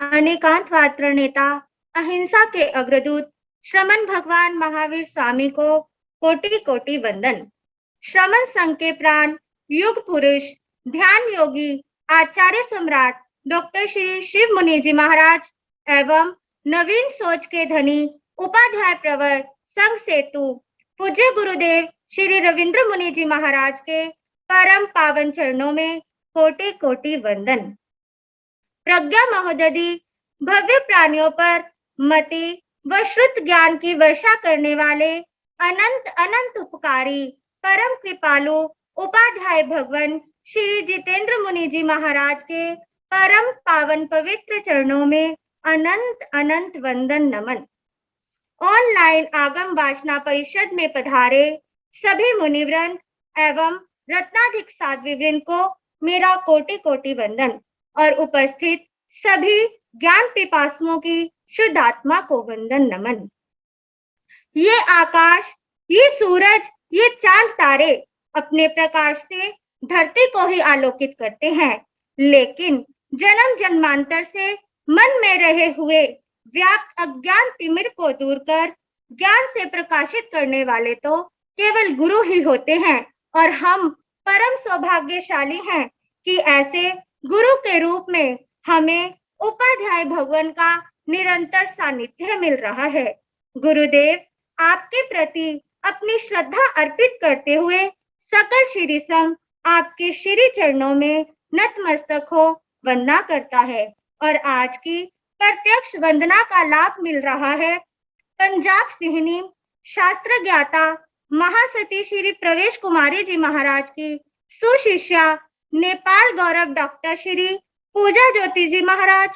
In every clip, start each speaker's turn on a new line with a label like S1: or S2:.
S1: अनेकांतवाद प्रणेता, अहिंसा के अग्रदूत श्रमण भगवान महावीर स्वामी को कोटि कोटि वंदन। श्रमण संघ के प्राण, युग पुरुष, ध्यान योगी, आचार्य सम्राट डॉक्टर श्री शिव मुनि जी महाराज एवं नवीन सोच के धनी उपाध्याय प्रवर संघ सेतु पूज्य गुरुदेव श्री रविंद्र मुनि जी महाराज के परम पावन चरणों में कोटि कोटि वंदन। प्रज्ञा महोदधि भव्य प्राणियों पर मति व श्रुत ज्ञान की वर्षा करने वाले अनंत अनंत उपकारी परम कृपालु उपाध्याय भगवान श्री जितेंद्र मुनि जी महाराज के परम पावन पवित्र चरणों में अनंत अनंत वंदन नमन। ऑनलाइन आगम वासना परिषद में पधारे सभी मुनिवृंद एवं रत्नाधिक साध्वीवृंद को मेरा कोटि कोटि वंदन और उपस्थित सभी ज्ञान पिपासुओं की शुद्ध आत्मा को वंदन नमन। ये आकाश, ये सूरज, ये चांद तारे अपने प्रकाश से धरती को ही आलोकित करते हैं, लेकिन जन्म जन्मांतर से मन में रहे हुए व्याप्त अज्ञान तिमिर को दूर कर ज्ञान से प्रकाशित करने वाले तो केवल गुरु ही होते हैं और हम परम सौभाग्यशाली हैं कि ऐसे गुरु के रूप में हमें उपाध्याय भगवान का निरंतर सानिध्य मिल रहा है। गुरुदेव, आपके प्रति अपनी श्रद्धा अर्पित करते हुए सकल श्री संघ आपके श्री चरणों में नतमस्तक हो वंदना करता है और आज की प्रत्यक्ष वंदना का लाभ मिल रहा है पंजाब सिंहनी शास्त्र ज्ञाता महासती श्री प्रवेश कुमारी जी महाराज की सुशिष्या नेपाल गौरव डॉक्टर श्री पूजा ज्योति जी महाराज,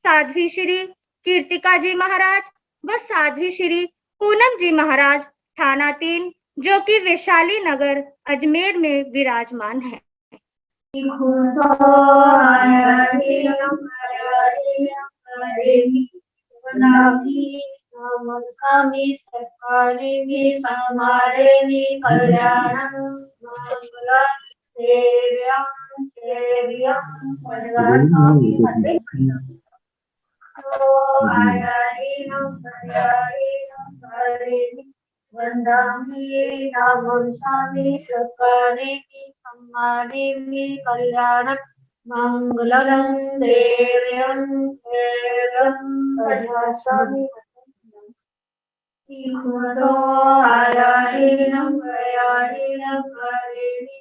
S1: साध्वी श्री कीर्तिका जी महाराज व साध्वी श्री पूनम जी महाराज थाना 3 जो कि वैशाली नगर अजमेर में विराजमान है।
S2: वंदामि नामं स्वामी सकारे सम्मानेमि कल्याणं मंगलं देव्यं स्वामी इखुदो आयाहिनं आयाहिनं करेमि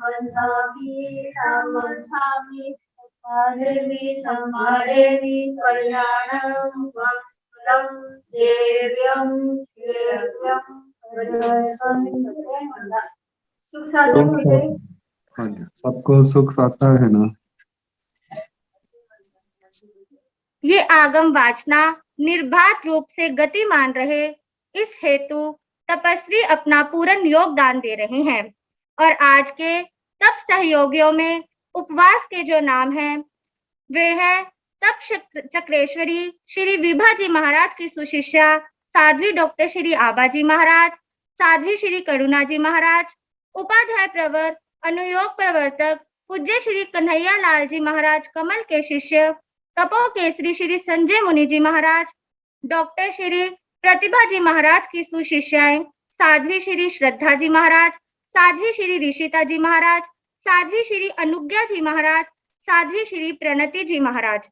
S2: वंदामि नामं स्वामी सकारे सम्मानेमि कल्याणं
S3: सबको सुख साता है ना।
S1: ये आगम वाचना निर्बाध रूप से गति मान रहे, इस हेतु तपस्वी अपना पूर्ण योगदान दे रहे हैं और आज के तप सहयोगियों में उपवास के जो नाम हैं वे हैं तप चक्रेश्वरी श्री विभा जी महाराज की सुशिष्या साध्वी डॉक्टर श्री आबा जी महाराज, साध्वी श्री करुणा जी महाराज, उपाध्याय प्रवर अनुयोग प्रवर्तक पूज्य श्री कन्हैया लाल जी महाराज कमल के शिष्य तपो केसरी श्री संजय मुनि जी महाराज, डॉक्टर श्री प्रतिभा जी महाराज की सुशिष्याएं साध्वी श्री श्रद्धा जी महाराज, साध्वी श्री ऋषिता जी महाराज, साध्वी श्री अनुज्ञा जी महाराज, साध्वी श्री प्रणति जी महाराज,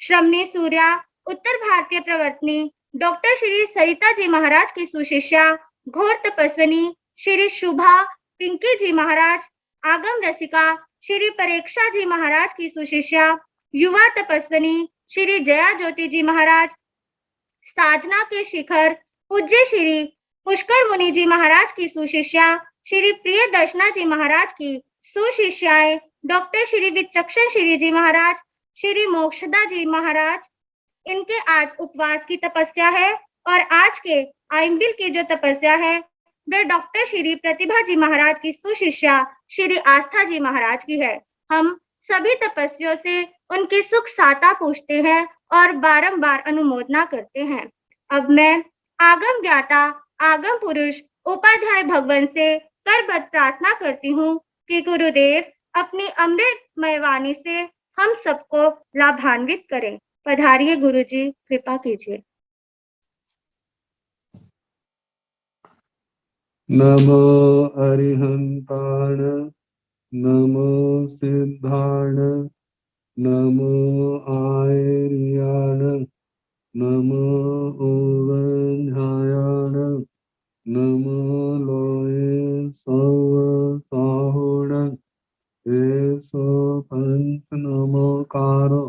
S1: श्रमणी सूर्या उत्तर भारतीय प्रवर्तनी डॉक्टर श्री सरिता जी महाराज की सुशिष्या घोर तपस्विनी श्री शुभा पिंकी जी महाराज, आगम रसिका श्री परीक्षा जी महाराज की सुशिष्या युवा तपस्विनी श्री जया ज्योति जी महाराज, साधना के शिखर पूज्य श्री पुष्कर मुनि जी महाराज की सुशिष्या श्री प्रिय दर्शना जी महाराज की सुशिष्याएं डॉक्टर श्री विचक्षण श्री जी महाराज, श्री मोक्षदा जी महाराज, इनके आज उपवास की तपस्या है और आज के आइंबिल की जो तपस्या है वे डॉक्टर श्री प्रतिभा जी महाराज की सुशिष्या श्री आस्था जी महाराज की है। हम सभी तपस्वियों से उनकी सुख साता पूछते हैं और बारंबार अनुमोदना करते हैं। अब मैं आगम ज्ञाता आगम पुरुष उपाध्याय भगवान से करबद्ध प्रार्थना करती हूँ कि गुरुदेव अपनी अमृतमय वाणी से हम सबको लाभान्वित करें। पधारिए गुरुजी, कृपा कीजिए।
S3: नमो अरिहंताण, नमो सिद्धाण, नमो आयर्याण, नमो ओवंझायाण, नमो लोये सव साहुण, एसो पंच नमोकारो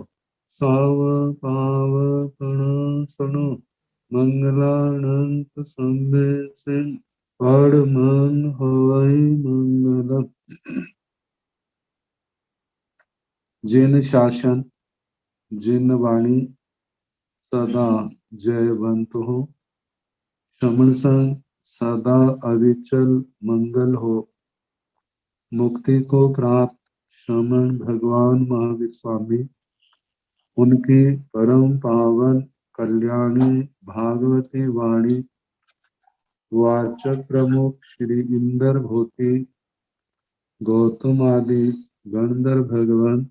S3: सव पावकण सणु, मंगलानंत संदेशिन परमन होई मंगलम। जिन शासन जिन वाणी सदा जयवंत हो, श्रमण संग सदा अविचल मंगल हो। मुक्ति को प्राप्त श्रमण भगवान महावीर स्वामी, उनकी परम पावन कल्याणी भागवती वाणी वाचक प्रमुख श्री इंदर भूति गौतम आदि गणधर भगवान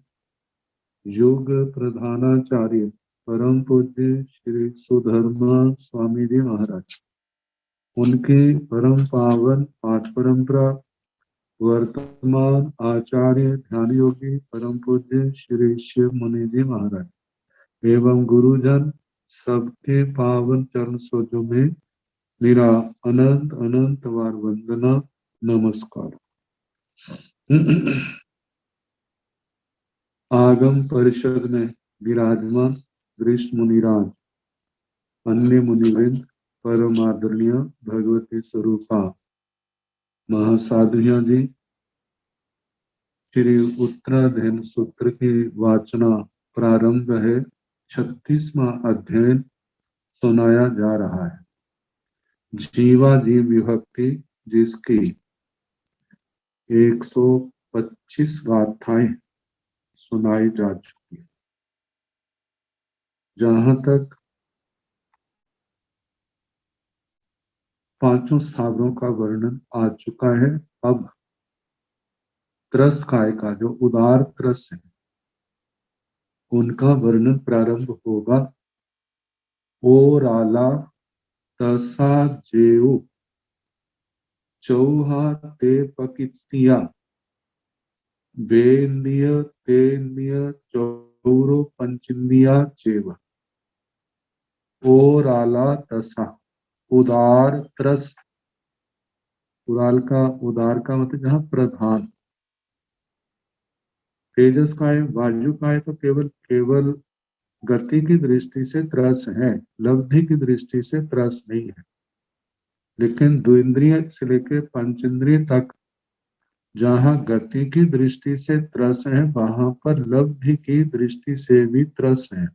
S3: युग प्रधानाचार्य परम पूज्य श्री सुधर्मा स्वामी जी महाराज, उनकी परम पावन पाठ परंपरा वर्तमान आचार्य ध्यान योगी परम पूज्य श्री शिव मुनि जी महाराज एवं गुरुजन सबके पावन चरण सोजों में मेरा अनंत अनंत बार वंदना नमस्कार। आगम परिषद में विराजमान वरिष्ठ मुनिराज, अन्य मुनिवृंद, परम आदरणीय भगवती स्वरूपा महासाधुया जी, श्री उत्तराधीन सूत्र की वाचना प्रारंभ है। 36वां अध्ययन सुनाया जा रहा है। जीवा जीव विभक्ति, जिसकी 125 गाथाएं सुनाई जा चुकी है। जहां तक पांचों स्थावरों का वर्णन आ चुका है, अब त्रस काय का जो उदार त्रस है उनका वर्णन प्रारंभ होगा। ओराला तसा जेऊ चौहा ते पकितिया बेंदिय तेंदिय चौरो पंचिंदिया चेव। ओराला तसा उदार त्रस, उदार का मतलब जहां प्रधान, तेजस का है, वायु का है, तो केवल गति की दृष्टि से त्रस है, लब्धि की दृष्टि से त्रस नहीं है। लेकिन द्विंद्रिय से लेकर पंचेंद्रिय तक जहां गति की दृष्टि से त्रस है, वहां पर लब्धि की दृष्टि से भी त्रस है।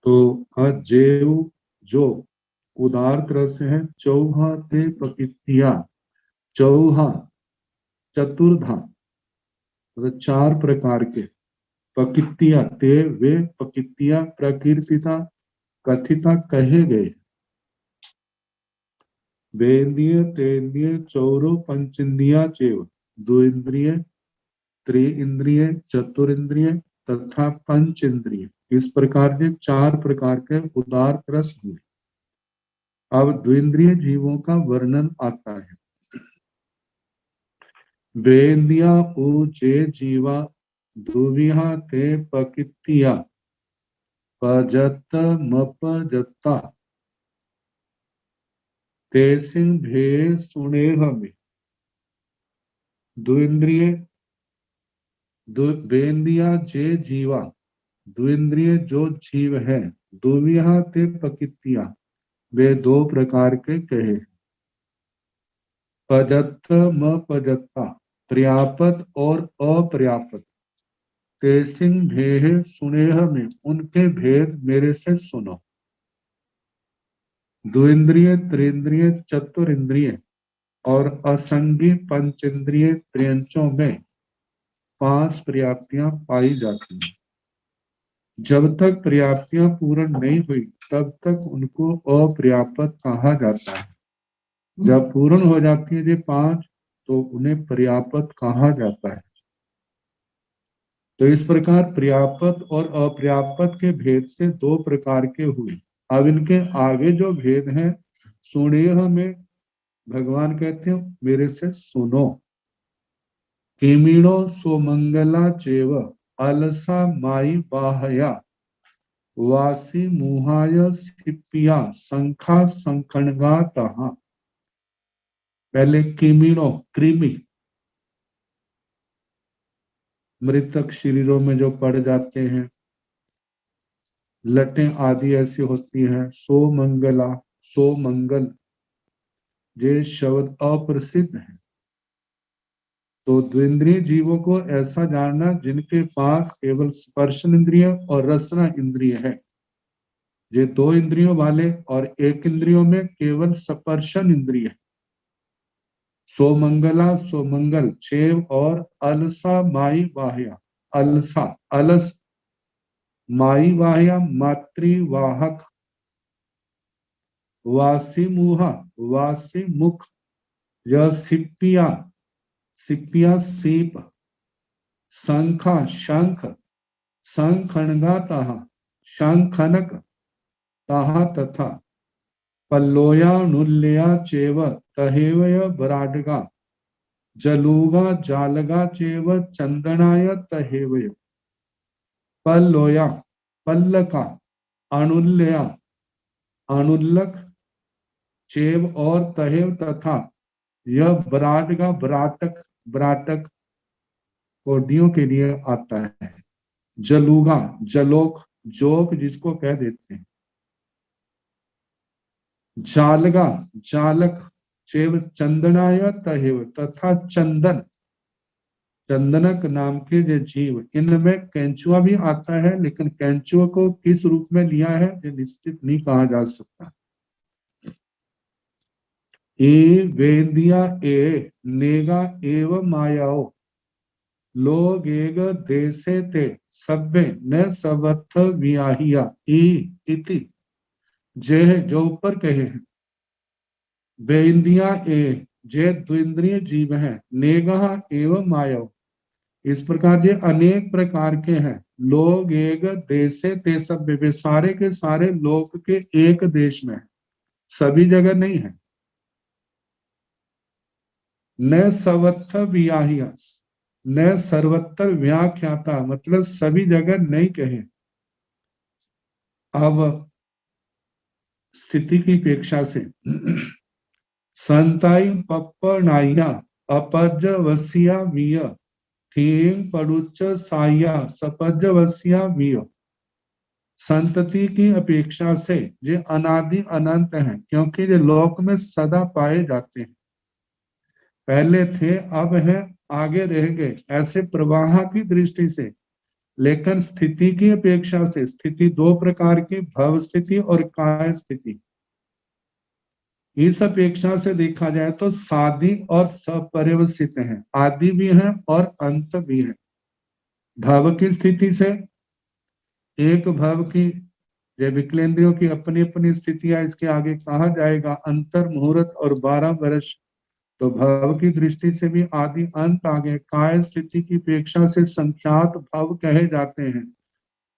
S3: तो अजेव जो उदार त्रस है, चौहा ते पकितिया, चौहा चतुर्धा मतलब 4 प्रकार के, पकितिया ते वे पकितिया प्रकीर्तिता कथिता कहे गए, वेंद्रिय तेंद्रिय चौरो पंचेंद्रिया चेव, 2 इंद्रिय, त्रिइंद्रिय, चतुरिंद्रिय तथा पंचेंद्रिय, इस प्रकार के 4 प्रकार के उदार त्रस हुए। अब द्विंद्रिय जीवों का वर्णन आता है। वेंदिया ऊचे जीवा दुविहा ते पकितिया पजत मपजता तेसिंग भे सुनेह में। द्विंद्रिय वेंदिया जे जीवा, द्विंद्रिय जो जीव है, दुविहा ते पकितिया वे 2 प्रकार के कहे, पजत मपजता पर्याप्त और अपर्याप्त, तेसिंग भेह सुनेह में उनके भेद मेरे से सुनो। द्विंद्रिय त्रिंद्रिय चतुरिंद्रिय और असंगी पंचेंद्रिय त्रियंचों में 5 पर्याप्तियां पाई जाती हैं। जब तक पर्याप्तियां पूर्ण नहीं हुई तब तक उनको अपर्याप्त कहा जाता है। जब पूर्ण हो जाती है ये 5 तो उन्हें पर्याप्त कहा जाता है। तो इस प्रकार पर्याप्त और अपर्याप्त के भेद से दो प्रकार के हुए। अब इनके आगे जो भेद हैं, सुनिए हमें, भगवान कहते हैं मेरे से सुनो। किमीणो सोमंगला चेव अलसा माई बाहया वासी मुहाय सिपिया संखा संखणगा तहा। पहले किमीणो, कृमि, मृतक शरीरों में जो पड़ जाते हैं, लटें आदि ऐसी होती हैं। सोमंगला, सोमंगल, ये शब्द अप्रसिद्ध है। तो द्विंद्रिय जीवों को ऐसा जानना जिनके पास केवल स्पर्शन इंद्रिय और रसना इंद्रिय है। ये दो इंद्रियों वाले और एक इंद्रियों में केवल स्पर्शन इंद्रिय है। सोमंगला, सोमंगल, चेव और अलसा माई बाह्या। अलसा, अलस, माई बाह्या मातृवाहक, वासी मुहा, वासी मुख, यह सिपिया, सिपिया सीप, शंखा शंख, शंखणगा तहा, शंखनक तहा तथा, पल्लोया नुल्लया चेव तहेवय बराडगा, जलूगा जालगा चेव चंदनाय तहेवय। पल्लोया, पल्लका, अनुल्लया, अनुल्लक, चेव और तहेव तथा, यह बराडगा, बराटक, बराटक कोडियों के लिए आता है। जलूगा, जलोक, जोक जिसको कह देते हैं। जालगा, जालक, चेव चंदनाय तहेव तथा चंदन, चंदनक नाम के जो जीव, इनमें कैंचुआ भी आता है, लेकिन कैंचुआ को किस रूप में लिया है ये निश्चित नहीं कहा जा सकता। ए वेंदिया ए नेगा एव मायाओ लोग एग देसे ते सब्बे न सबथ वियाहिया इति, जे जो ऊपर कहे हैं। वेंदिया ए, जे द्विंद्रिय जीव हैं। नेगा एवं माया, इस प्रकार ये अनेक प्रकार के हैं। लोग एक देशे ते सब, वे सारे के सारे लोग के एक देश में है, सभी जगह नहीं है। न सर्वत्र व्याहिया, न सर्वत्र व्याख्याता, मतलब सभी जगह नहीं कहे। अब स्थिति की अपेक्षा से संताई पप्पनाइया अपजवसिया विय थीम पड़ुच्च साया सपजवसिया विय। संतति की अपेक्षा से ये अनादि अनंत हैं, क्योंकि ये लोक में सदा पाए जाते हैं। पहले थे, अब हैं, आगे रह गए, ऐसे प्रवाह की दृष्टि से। लेकिन स्थिति की अपेक्षा से, स्थिति दो प्रकार की, भव स्थिति और काय स्थिति। इस अपेक्षा से देखा जाए तो सादि और सपर्यवसित हैं, आदि भी हैं और अंत भी है। भव की स्थिति से, एक भव की, ये विकलेंद्रियों की अपनी अपनी स्थितियां, इसके आगे कहा जाएगा अंतर मुहूर्त और 12 वर्ष। तो भव की दृष्टि से भी आदि अंत आगे। काय स्थिति की अपेक्षा से संख्यात भव कहे जाते हैं,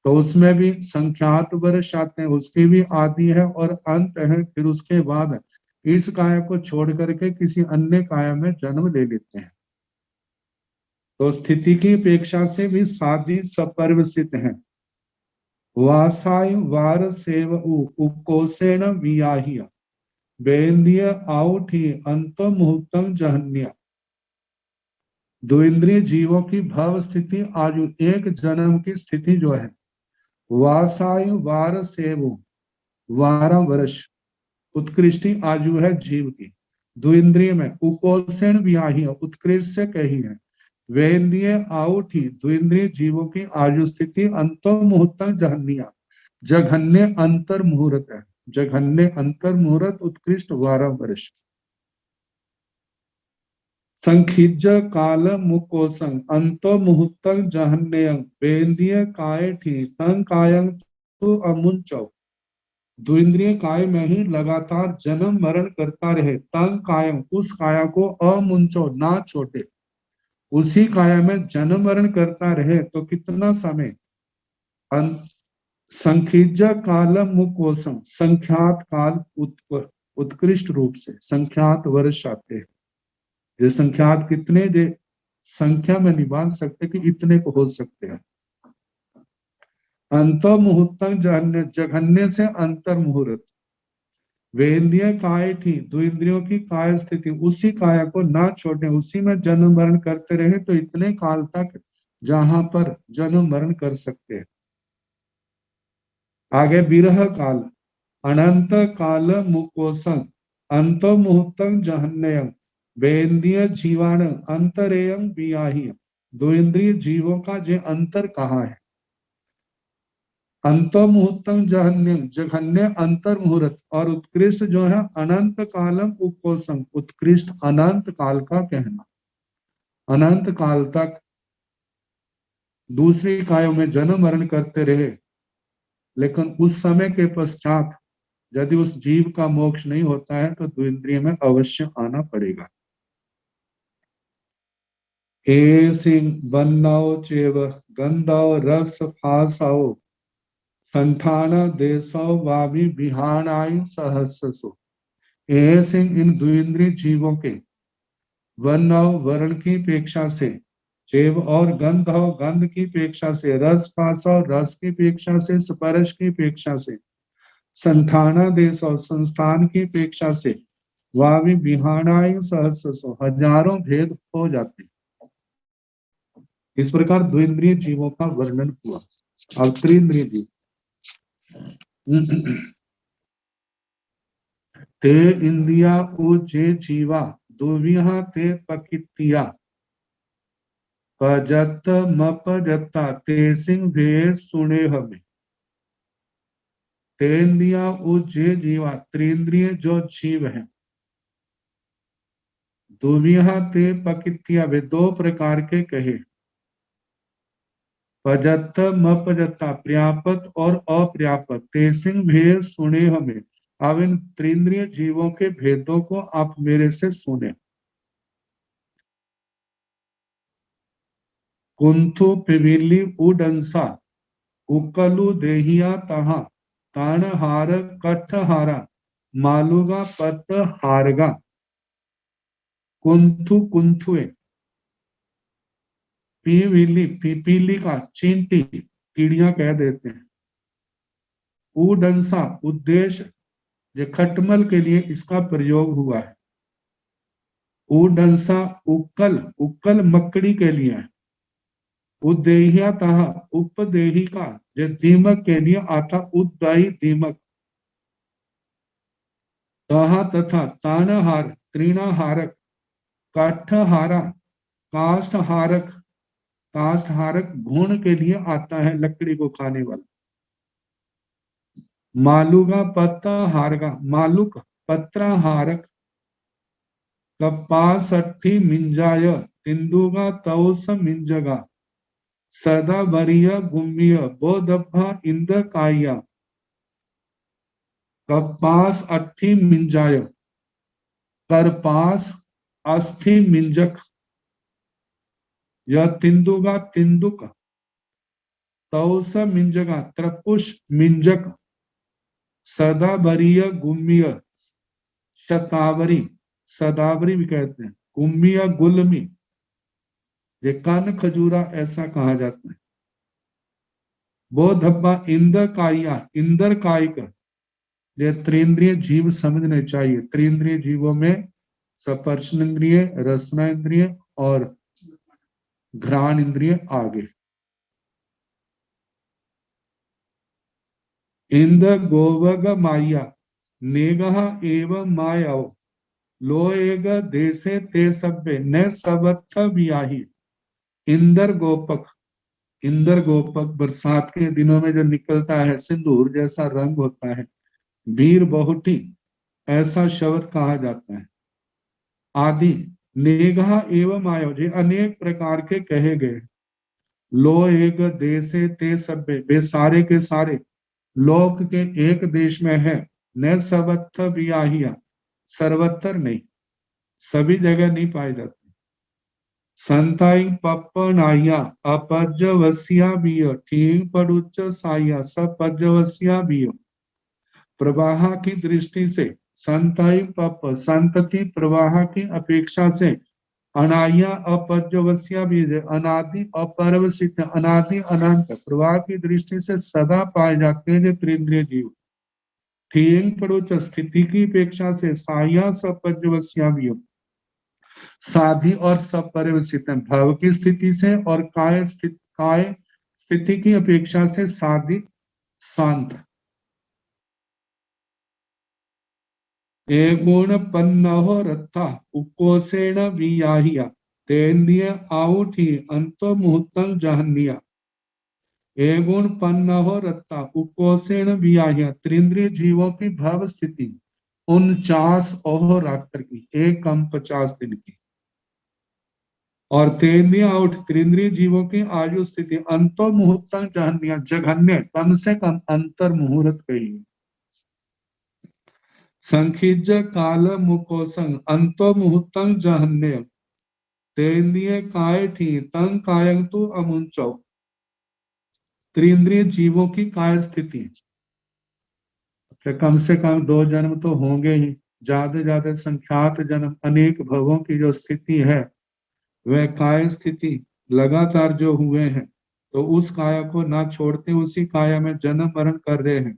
S3: तो उसमें भी संख्यात वर्ष आते हैं, उसकी भी आदि है और अंत है। फिर उसके बाद इस काया को छोड़ करके किसी अन्य काया में जन्म ले लेते हैं। तो स्थिति की अपेक्षा से भी सादि सपर्वसित है। वासाय वार सेव उकोसेन वियाहिया बेंद्रिय आउठी अंत मुहूर्तम जहन्या। द्विंद्रिय जीवों की भव स्थिति आयु, एक जन्म की स्थिति जो है, वासायु वार सेव 12 वर्ष उत्कृष्टि आयु है जीव की। द्विंद्रिय में उपोषण व्याही, उत्कृष्ट से कही है। वेंद्रिय आउठी, द्विंद्रिय जीवों की आयु स्थिति अंतो मुहूर्त जघन्या, जघन्य अंतर मुहूर्त है। जघन्य अंतर मुहूर्त उत्कृष्ट 12 वर्ष। संखिज काल मुकोसं अंतो मुहूर्त जहन्यं वेंद्रिय काय थी तंग कायं तु अमुंचौ। द्विंद्रिय काय में ही लगातार जन्म मरण करता रहे। तंग कायम, उस काया को अमुंचो, ना छोटे। उसी काया में जन्म मरण करता रहे तो कितना समय। संखिज कालम मुकोसम, संख्यात काल उत्कृष्ट रूप से, संख्यात वर्ष आते हैं। ये संख्यात कितने, जे संख्या में नहीं बांध सकते कि इतने को हो सकते हैं। अंत मुहूर्तम जघन्य से अंतर मुहूर्त, वेंद्य काय थी, दो इंद्रियों की काय स्थिति, उसी काया को ना छोड़े, उसी में जन्म मरण करते रहे तो इतने काल तक जहां पर जन्म मरण कर सकते हैं। आगे विरह काल, अनंत काल मुकोसन, अंत मुहूर्तम जहन्यम, वेंद्य जीवाण अंतरेयम बियाही, दो इंद्रिय जीवों का जो अंतर कहाँ है। अंत मुहूर्तम जहन्यम, जघन्य अंतर मुहूर्त, और उत्कृष्ट जो है अनंत कालम उपोषण, उत्कृष्ट अनंत काल का कहना। अनंत काल तक दूसरी कायों में जन्म मरण करते रहे, लेकिन उस समय के पश्चात यदि उस जीव का मोक्ष नहीं होता है तो द्विंद्रिय में अवश्य आना पड़ेगा। एसिंग बन्नाओ चेव गंधाओ रस फासाओ संठान देशो वामी बिहानाय सहस्सो, ऐसे इन द्विंद्रिय जीवों के वर्णाओ वर्ण की अपेक्षा से, चेव और गंध हो गंध की अपेक्षा से, रस पासो रस की अपेक्षा से, स्पर्श की अपेक्षा से, संठाना देश और संस्थान की अपेक्षा से, वामी बिहानाय सहस्सो, हजारों भेद हो जाते। इस प्रकार द्विंद्रिय जीवों का वर्णन हुआ। अब त्रिंद्रिय जीव, ते इंद्रिया जे जीवा दुविहा ते पकितिया पजत मपजता ते सिंह भे सुने हमें। ते इंद्रिया जे जीवा, त्रिंद्रिय जो जीव है, दुविहा ते पकितिया, वे दो प्रकार के कहे, पजत मपजता, पर्याप्त और अपर्याप्त, ते सिंह भे सुने हमें। अब इन त्रिंद्रिय जीवों के भेदों को आप मेरे से सुने। कुंथु पिविली उडंसा उकलु देहिया तहा तानहार कठहारा मालूगा पत हारगा। कुंथु कुंथुए, पीविली पीपीली का चींटी, कीड़ियां कह देते हैं। उडंसा उद्देश्य, ये खटमल के लिए इसका प्रयोग हुआ है। उडंसा उक्कल, उक्कल मकड़ी के लिए है। उदेहिया तहा उपदेही का, जो दीमक के लिए आता, उद्दाई दीमक। तहा तथा तानहार तृणाहारक, काठहारा काष्ठहारक, काष्ठहारक घून के लिए आता है, लकड़ी को खाने वाला। मालूगा पत्ता हारगा, मालुक पत्राहारक, कपासठी मिंजाय तिंदुगा तौस मिंजगा, सदा बरिया गुम्बिय बोधब्भा इंद काया, कपास अट्ठी मिंजाय, करपास अस्थि मिंजक, यह तिंदुगा तिंदुक, तौस मिंजगा त्रपुष मिंजक, सदा बरिय गुम्बिय शतावरी, सदावरी भी कहते हैं, गुम्बिया गुलमी, ये कान खजूरा ऐसा कहा जाता है। वो धब्बा इंद्र काया, इंद्र कायिक, ये त्रिंद्रिय जीव समझने चाहिए। त्रिंद्रिय जीवों में स्पर्श इंद्रिय, रसना इंद्रिय और घ्राण इंद्रिय आगे। इंद्र गोवग माया नेगह एवं मायाओ लोएग देशे ते सभ्य न सबत्थ बियाही। इंद्र गोपक, इंद्र गोपक बरसात के दिनों में जो निकलता है, सिंदूर जैसा रंग होता है, वीर बहुटी ऐसा शब्द कहा जाता है। आदि नेगहा एवं आयो, जे अनेक प्रकार के कहे गए। लो एक देशे ते सभ्य, वे सारे के सारे लोक के एक देश में है। न सर्वत्र बियाहिया, सर्वत्र नहीं, सभी जगह नहीं पाए जाते। संताई पप्पनाया अपज्यवस्या बियो ठीक पड़ुच्च साया सपज्यवस्या बियो। प्रवाह की दृष्टि से संताई पप संतति प्रवाह की अपेक्षा से अनाया अपज्यवस्या बीज अनादि अपरवसित अनादि अनंत प्रवाह की दृष्टि से सदा पाए जाते हैं जो त्रिंद्रिय जीव। ठीक पड़ुच्च स्थिति की अपेक्षा से साया सपज्यवस्या बियो साधि और सपरिवसित भव की स्थिति से और काय स्थिति की अपेक्षा से साधि शांत। एगुण पन्नहो रथा उकोसेण वियाहिया तेन्द्रिय आउठी अंतो मुहूर्तं जहन्निया। एगुण पन्नहो रथा उकोसेण वियाहिया त्रिंद्रिय जीवों की भव स्थिति 49 अहोरात्र की 1 कम 50 दिन की और तेन्द्रिय आउठ त्रिंद्रिय जीवों की आयु स्थिति अंतो मुहूर्तं जहन्निया जघन्य कम से कम अंतर मुहूर्त कही। संखिज काल मुकोसंग अंतो मुहूर्तं जहन्य तेन्द्रिय काय थी तंग कायं तु अमुंचो। त्रिंद्रिय जीवों की काय स्थिति कम से कम 2 जन्म तो होंगे ही, ज्यादा संख्यात जन्म अनेक भवों की जो स्थिति है वह काय स्थिति लगातार जो हुए हैं तो उस काया को ना छोड़ते उसी काया में जन्म मरण कर रहे हैं।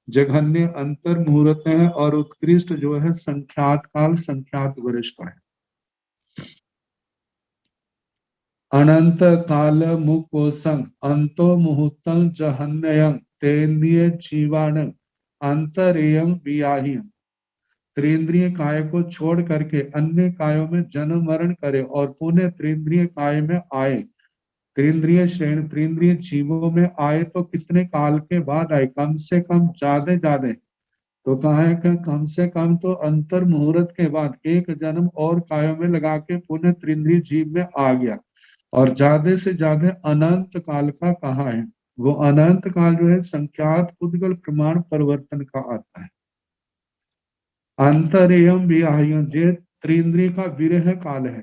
S3: जघन्य अंतर मुहूर्त है और उत्कृष्ट जो है संख्यात काल संख्यात वर्ष का है। अनंत काल मुकोसं अंतो मुहूर्तं जहन्यं तेन्द्रिय जीवान अंतरेयं वियाहियं। त्रिंद्रिय काय को छोड़ करके अन्य कायों में जन्म मरण करे और पुनः त्रिंद्रिय काय में आए। त्रिंद्रिय श्रेणी त्रिंद्रिय जीवों में आए तो कितने काल के बाद आए? कम से कम ज्यादा तो कहा है कि कम से कम तो अंतर मुहूर्त के बाद 1 जन्म और कायों में लगा के पुनः त्रिंद्रिय जीव में आ गया और ज्यादा से ज्यादा अनंत काल का कहा है। वो अनंत काल जो है संख्यात उद्गल प्रमाण परिवर्तन का आता है। अंतरेयम वियाह्यं जे त्रिंद्रिय का विरह काल है।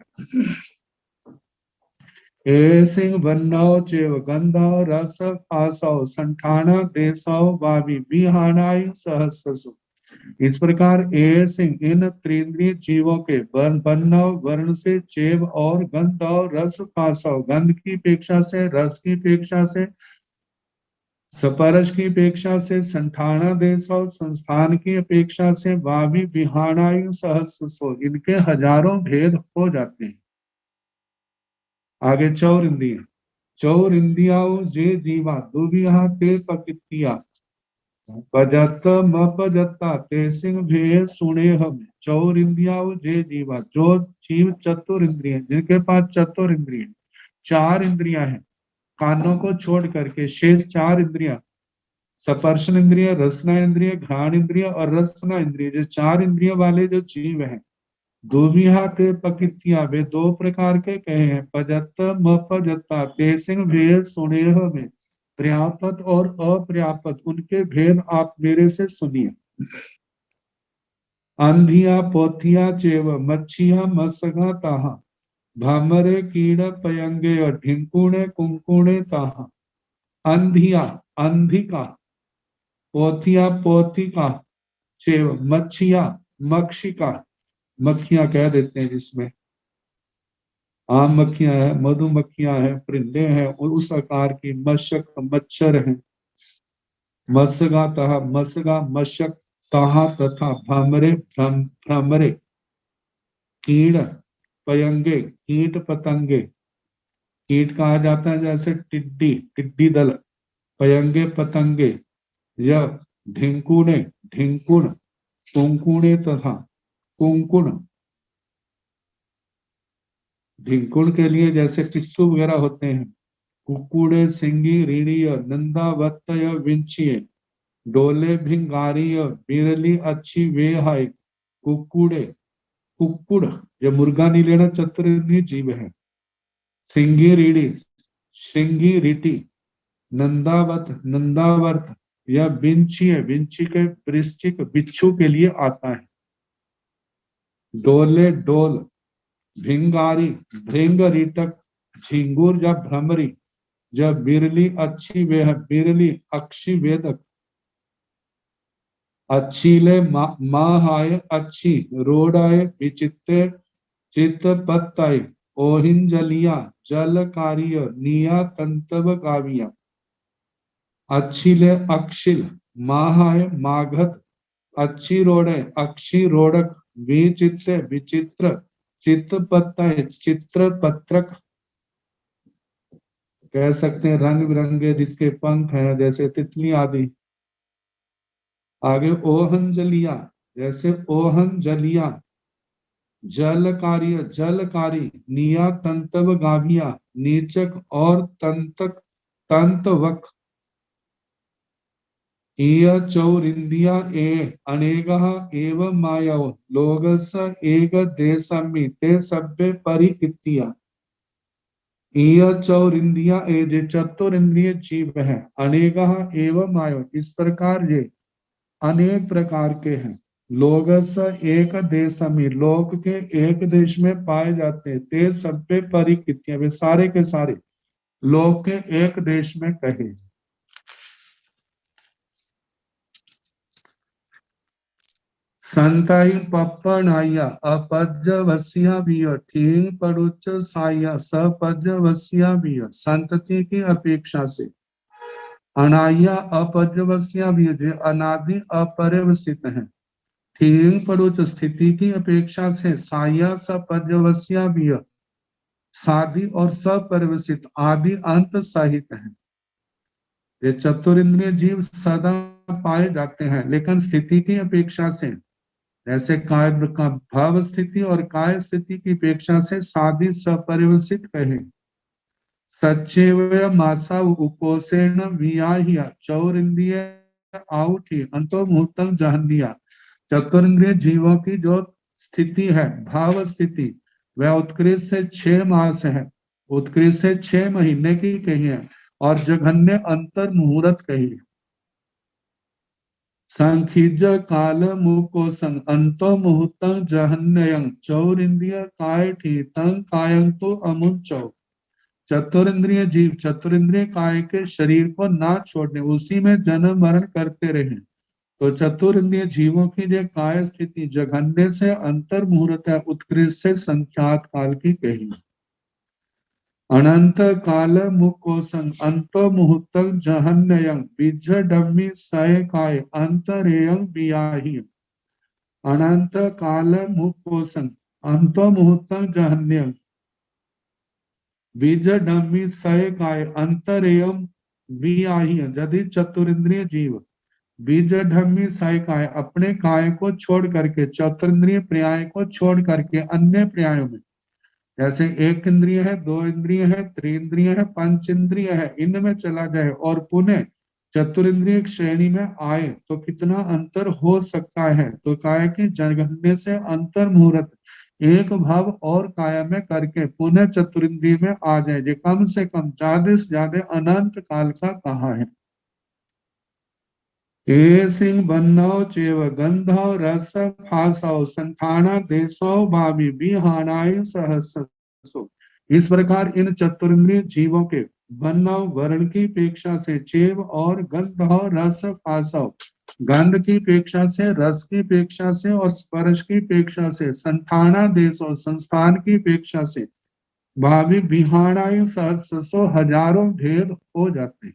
S3: सिंह वन्नौ चेव गंधौ रस आसौ संठाना देशौ वावी विहानाय सहस्रसु। इस प्रकार सिंह इन त्रिंद्रिय जीवों के वन्नौ वर्ण से चेव और गंधौ रस आसौ गंध की अपेक्षा से रस की अपेक्षा से सपरस की अपेक्षा से संठाना देश और संस्थान की अपेक्षा से वावी विहानाय सहस्रसो इनके हजारों भेद हो जाते हैं। आगे चौर इंद्रिया जे जीवा दुविहा ते पकितिया पजत मपजता ते सिंह भे सुने हम। चौर इंद्रिया जे जीवा जो जीव चतुर इंद्रिय जिनके पास चतुर इंद्रिय 4 इंद्रियां हैं कानों को छोड़ करके शेष 4 इंद्रियां स्पर्शन इंद्रिय रसना इंद्रिय घ्राण इंद्रिय और रसना इंद्रिय जो 4 इंद्रिय वाले जो जीव हैं दुविहा ते पकितिया वे 2 प्रकार के कहे हैं पजत मपजता ते सिंह भेद सुनेह में पर्याप्त और अपर्याप्त उनके भेद आप मेरे से सुनिए। अंधिया पोथिया चेव मच्छिया मसगा ताहा भामरे कीड़ पयंगे और ढिंकुणे कुंकुणे ताहा। अंधिया अंधिका पोथिया पोथिका चेव मच्छिया मक्षिका मक्खियां कह देते हैं जिसमें आम मक्खियां है मधुमक्खियां है परिंदे हैं और उस आकार की मशक मच्छर है। मसगा तहा मसगा मशक तहा तथा भ्रमरे भ्रमरे कीड़ पयंगे कीट पतंगे कीट कहा जाता है जैसे टिड्डी दल पयंगे पतंगे यह ढिंकुणे ढिंकुण कुंकुणे तथा कुंकुण ढिंकुण के लिए जैसे पिस्सू वगैरह होते हैं कुकुड़े सिंगी रीढ़ी नंदावत विंचिये डोले भिंगारी बिरली अच्छी वे हाय कुकुड़े कुकुड़ ये मुर्गा नहीं लेना चतुर्वेदी जीव है। सिंगी रीढ़ी श्रृंगी रीटी नंदावत नंदावर्त यह विंची है विंची के वृश्चिक बिच्छू के लिए आता है। डोले डोल भिंगारी, भृंग रीटक, झिंगुर या भ्रमरी, जब बिरली अच्छी वेह, बिरली अक्षी वेदक, अच्छीले माहाय अच्छी, रोडाय विचित्ते चित्त पत्ताय, ओहिंजलिया जलकारिय निया तंतव काविया, अच्छीले अक्षिल, माहाय माघत, अच्छी रोड़े अक्षी रोड़क, विचित्ते विचित्र, चित्त पत्ताय चित्र पत्रक, कह सकते हैं रंग बिरंगे जिसके पंख हैं जैसे तितली आदि। आगे ओहंजलिया, जैसे ओहंजलिया, जलकार्य जलकारी, निया तंतव गाभिया, नीचक और तंतक तंतवक, इय चौरिंदिया ए अनेगः एव मायव लोगस एक देशमि ते सभ्य परिकित्तिया, इय चौरिंदिया ए जे चतुरिंद्रिय जीव है, अनेगः एव मायव इस प्रकार ये अनेक प्रकार के हैं, लोगस एक देशमि लोक के एक देश में पाए जाते हैं, ते सभ्य परिकित्तिया वे सारे के सारे लोक के एक देश में कहे। संताई पप्पनाया अपज्यवस्या बिय, ठीक परुच साया सपज्यवस्या बिय, संतति की अपेक्षा से अनाया अपज्यवस्या बिय जो अनादि अपरिवसित है, ठीक परुच स्थिति की अपेक्षा से साया सपज्यवस्या बिय साधि और सपरिवसित आदि अंत सहित है। ये चतुरिंद्रिय जीव सदा पाए जाते हैं लेकिन स्थिति की अपेक्षा से, जैसे काय का भाव स्थिति और काय स्थिति की अपेक्षा से साधि सपरिवसित कहे। सच्चेव मासा उपोषेण वियाहिया चौरिंद्रिय आउठी अंतो मुहूर्तम जहन्निया, चतुरिंद्रिय जीवों की जो स्थिति है भाव स्थिति वह उत्कृष्ट से 6 मास है, उत्कृष्ट से 6 महीने की कही है और जघन्य अंतर मुहूर्त कही है। संखिज काल मुकोसन अंतो मुहूर्तं जहन्यं चौरिंद्रिय काय ठीतं कायं तो अमुचौ, चतुरिंद्रिय जीव चतुरिंद्रिय काय के शरीर को ना छोड़ने उसी में जन्म मरण करते रहे, तो चतुरिंद्रिय जीवों की जो काय स्थिति जघन्य से अंतर मुहूर्त है उत्कृष्ट से संख्यात काल की कही। अनंत काल मुकोसन अंतो मुहूर्तं जहन्यं बीज डम्मी सय काय अंतरेयं बियाहि, अनंत काल मुकोसन अंतो मुहूर्तं जहन्यं बीज डम्मी सय काय अंतरेयं बियाहि, यदि चतुरिंद्रिय जीव बीज ढम्मी सय काय अपने काय को छोड़ करके चतुरिंद्रिय पर्याय को छोड़ करके अन्य पर्यायों में, जैसे एक इंद्रिय है, 2 इंद्रिय है, त्रिंद्रिय है, पंच इंद्रिय है, इनमें चला जाए और पुनः चतुरिंद्रिय श्रेणी में आए तो कितना अंतर हो सकता है, तो काय की जघन्य से अंतर मुहूर्त एक भाव और काया में करके पुनः चतुरिंद्रिय में आ जाए, जो कम से कम ज्यादा से ज्यादा अनंत काल का कहा है। सिंह बन्नौ चेव गंधौ रस फासौ संठाना देशौ भावी बिहानाय सहसो, इस प्रकार इन चतुरिंद्रिय जीवों के बन्नौ वर्ण की अपेक्षा से चेव और गंधौ रस फासौ गंध की अपेक्षा से रस की अपेक्षा से और स्पर्श की अपेक्षा से संठाना देशौ संस्थान की अपेक्षा से भावी बिहानाय सहसो हजारों ढेर हो जाते।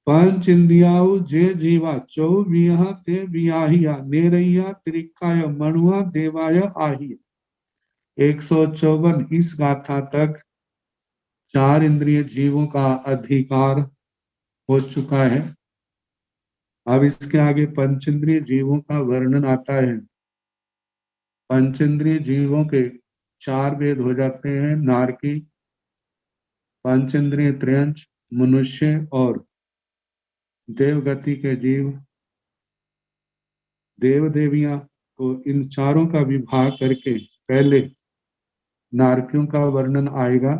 S3: पंच इंद्रियाउ जे जीवा चौ विहा ते वियाहिया नेरैया त्रिकाय मणुआ देवाय आहिया। 154 इस गाथा तक 4 इंद्रिय जीवों का अधिकार हो चुका है। अब इसके आगे पंचेंद्रिय जीवों का वर्णन आता है। पंचेंद्रिय जीवों के 4 भेद हो जाते हैं, नारकी, पंचेंद्रिय त्रयंच, मनुष्य और देवगति के जीव। देव देवियां को इन चारों का विभाग करके पहले नारकियों का वर्णन आएगा।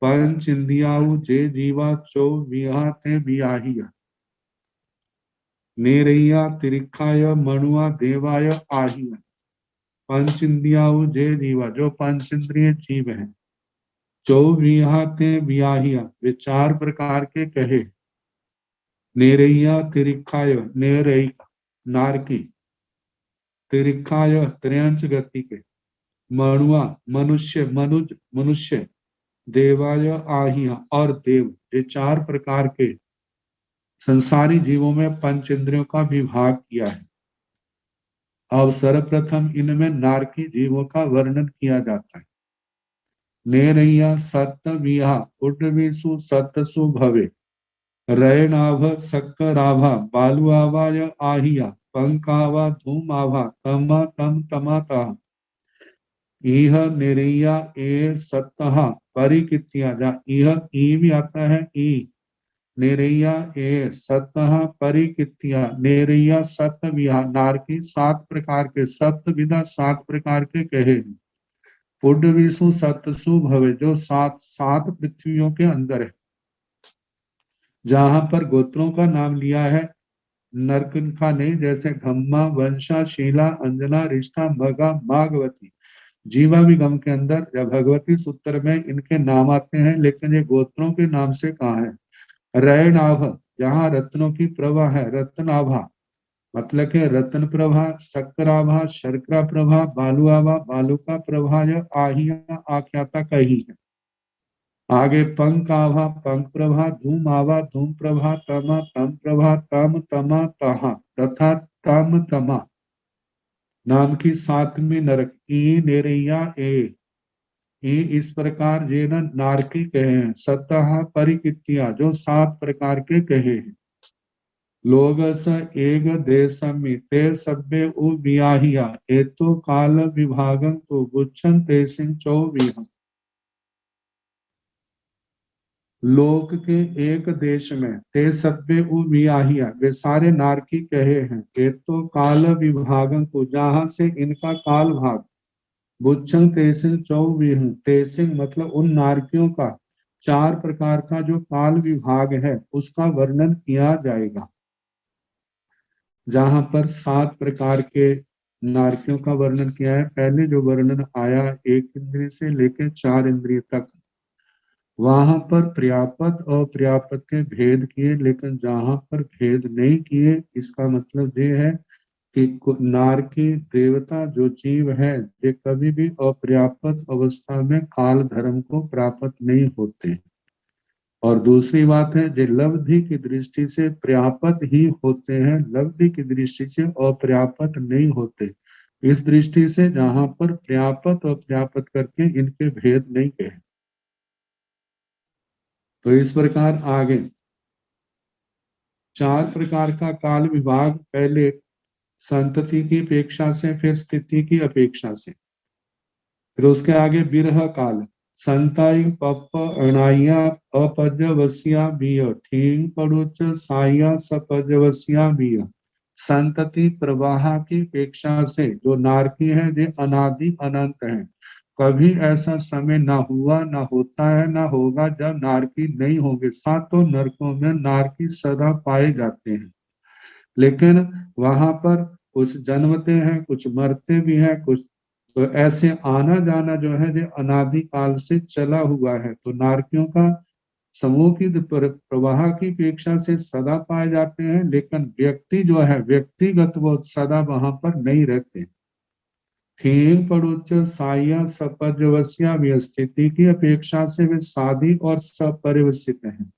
S3: पंच इंद्रियाउ जे जीवा चौ विहा ते बियाहिया नेरैया तिरिखाय मणुआ देवाय आहिया। पंच इंद्रियाओ जे जीवा, जो पंच इंद्रिय जीव है। चौविहा ते बियाहिया, वे चार प्रकार के कहे। नेरैया तिरिखाय, नेरैका नारकी, तिरिखाय त्र्यंच गति के, मणुआ मनुष्य, मनुज मनुष्य, देवाय आहिया और देव, ये चार प्रकार के संसारी जीवों में पंच इंद्रियों का विभाग किया है। अब सर्वप्रथम इनमें नारकी जीवों का वर्णन किया जाता है। नेरैया सत्य विहा उड्डवीसु सत्सु भवे, रयनाभ सक्कराभा बालुआवाय आहिया, पंकावा धूमाभा तमा तम तमाता, इह निरैया ए सत्तहा परिकित्या, जा इह ई भी आता है, ई नेरैया ए सत्तहा परिकित्या, नेरैया सत्य विहा, नारकी सात प्रकार के, सप्त विधा सात प्रकार के कहे। पुड्डवीसु सत्सु भवे, जो सात सात पृथ्वियों के अंदर है। जहां पर गोत्रों का नाम लिया है नरक का नहीं, जैसे घम्मा वंशा शीला अंजना रिष्ठा मगा मागवती, जीवा भी गम के अंदर या भगवती सूत्र में इनके नाम आते हैं, लेकिन ये गोत्रों के नाम से कहा है। रयनाभ, जहाँ रत्नों की प्रभा है, रत्नाभा मतलब के रत्न प्रभा, शक्कराभा शर्करा प्रभा, बालुआभा बालुका प्रभा, यह आहिया आख्याता कही है। आगे पंकाभा पंक प्रभा, धूम आभा धूम प्रभा, तमा तम प्रभा, तम तमा तहा तथा तम तमा नाम की सातवीं नरक, ई नेरैया ए, इस प्रकार जे न नारकी कहे हैं। सतः परिकित्या, जो सात प्रकार के कहे हैं। लोग स एक देशमि ते सभ्य उ बियाहिया, एतो काल विभागं तो गुच्छन तेसिं चौविहं, लोक के एक देश में ते सभ्य उ बियाहिया, वे सारे नारकी कहे हैं। एतो काल विभागं को, जहां से इनका काल भाग, बुच्छं तेसिंग चौविहं, तेसिंग मतलब उन नारकियों का चार प्रकार का जो काल विभाग है उसका वर्णन किया जाएगा। जहां पर सात प्रकार के नारकियों का वर्णन किया है, पहले जो वर्णन आया एक इंद्रिय से लेकर चार इंद्रिय तक, वहां पर पर्याप्त और पर्याप्त के भेद किए, लेकिन जहां पर भेद नहीं किए, इसका मतलब ये है कि नारकी देवता जो जीव है ये कभी भी अपर्याप्त अवस्था में काल धर्म को प्राप्त नहीं होते। और दूसरी बात है, जो लब्धि की दृष्टि से पर्याप्त ही होते हैं, लब्धि की दृष्टि से अपर्याप्त नहीं होते। इस दृष्टि से जहां पर पर्याप्त और पर्याप्त करके इनके भेद नहीं कहे। तो इस प्रकार आगे चार प्रकार का काल विभाग, पहले संतति की अपेक्षा से, फिर स्थिति की अपेक्षा से, फिर उसके आगे विरह काल, संताई पप्प अणाइया अपजवसिया बिय, ठीक पड़ोच साइया सपजवसिया बिय। संतति प्रवाह की अपेक्षा से जो नारकी है ये अनादि अनंत है, कभी ऐसा समय ना हुआ ना होता है ना होगा जब नारकी नहीं होंगे। सातों नरकों में नारकी सदा पाए जाते हैं, लेकिन वहां पर कुछ जन्मते हैं, कुछ मरते भी हैं, कुछ तो ऐसे आना जाना जो है जो अनादि काल से चला हुआ है। तो नारकियों का समूह की प्रवाह की अपेक्षा से सदा पाए जाते हैं, लेकिन व्यक्ति जो है व्यक्तिगत वो सदा वहां पर नहीं रहते। ठीक पड़ोच साया सपजवस्या स्थिति की अपेक्षा से वे सादी और सपरिवसित हैं।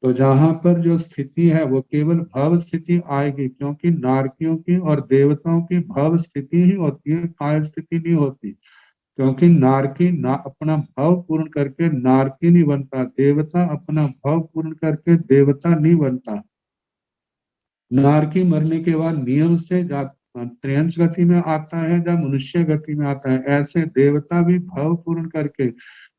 S3: तो जहां पर जो स्थिति है वो केवल भव स्थिति आएगी, क्योंकि नारकियों की और देवताओं की भव स्थिति ही होती है, काय स्थिति नहीं होती। क्योंकि नारकी ना अपना भाव पूर्ण करके नारकी नहीं बनता, देवता अपना भाव पूर्ण करके देवता नहीं बनता। नारकी मरने के बाद नियम से त्रियंश गति में आता है या मनुष्य गति में आता है, ऐसे देवता भी भाव पूर्ण करके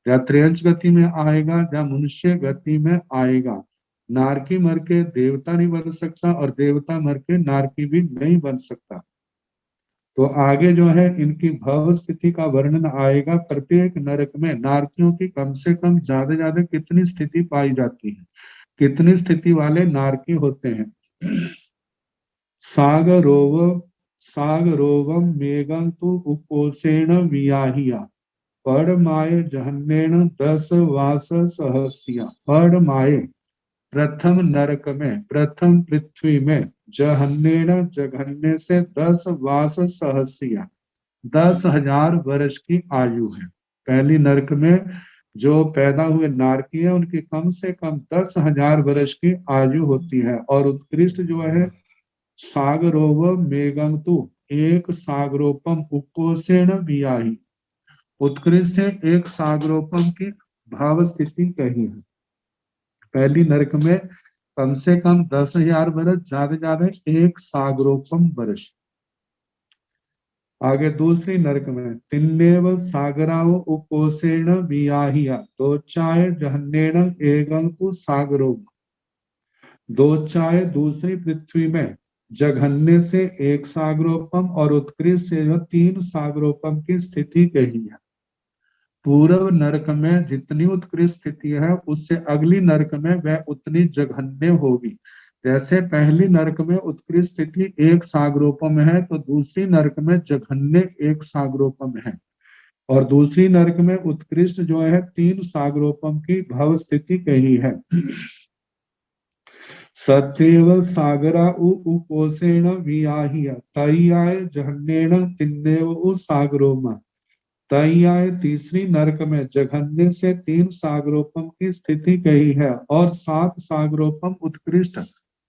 S3: या त्रियंश गति में आएगा या मनुष्य गति में आएगा। नारकी मर के देवता नहीं बन सकता और देवता मर के नारकी भी नहीं बन सकता। तो आगे जो है इनकी भव स्थिति का वर्णन आएगा। प्रत्येक नरक में नारकियों की कम से कम ज्यादा कितनी स्थिति पाई जाती है, कितनी स्थिति वाले नारकी होते हैं। सागरोव सागरोवम मेघं तु उपोषेण वियाहिया पड़माये जहन्नेन 10 वास सहस्या। पड़माये प्रथम नरक में, प्रथम पृथ्वी में, जहन्नेन जघन्ने से 10 वास सहस्या 10,000 वर्ष की आयु है। पहली नरक में जो पैदा हुए नारकी है उनकी कम से कम 10,000 वर्ष की आयु होती है। और उत्कृष्ट जो है सागरोव मेघंतु, एक सागरोपम उपोषेण वियाही, उत्कृष्ट से एक सागरोपम की भाव स्थिति कही है। पहली नरक में कम से कम 10,000 वर्ष, ज्यादा एक सागरोपम वर्ष। आगे दूसरी नरक में तिन्नेव सागराओ उपोषेण वियाहिया दोचाय जहन्नेन एगंकु सागरो। दोचाय दूसरी पृथ्वी में जघन्य से एक सागरोपम और उत्कृष्ट से 3 सागरोपम की स्थिति कही है। पूर्व नरक में जितनी उत्कृष्ट स्थिति है उससे अगली नरक में वह उतनी जघन्य होगी। जैसे पहली नरक में उत्कृष्ट स्थिति एक सागरोपम है तो दूसरी नरक में जघन्य एक सागरोपम है। और दूसरी नरक में उत्कृष्ट जो है 3 सागरोपम की भव स्थिति कही है। सत्यव सागरा उपोषेण वियाहिया तय्याय जहन्नेन तिन्नेव सागरोमा। तय्याय तीसरी नरक में जघन्य से 3 सागरोपम की स्थिति कही है और 7 सागरोपम उत्कृष्ट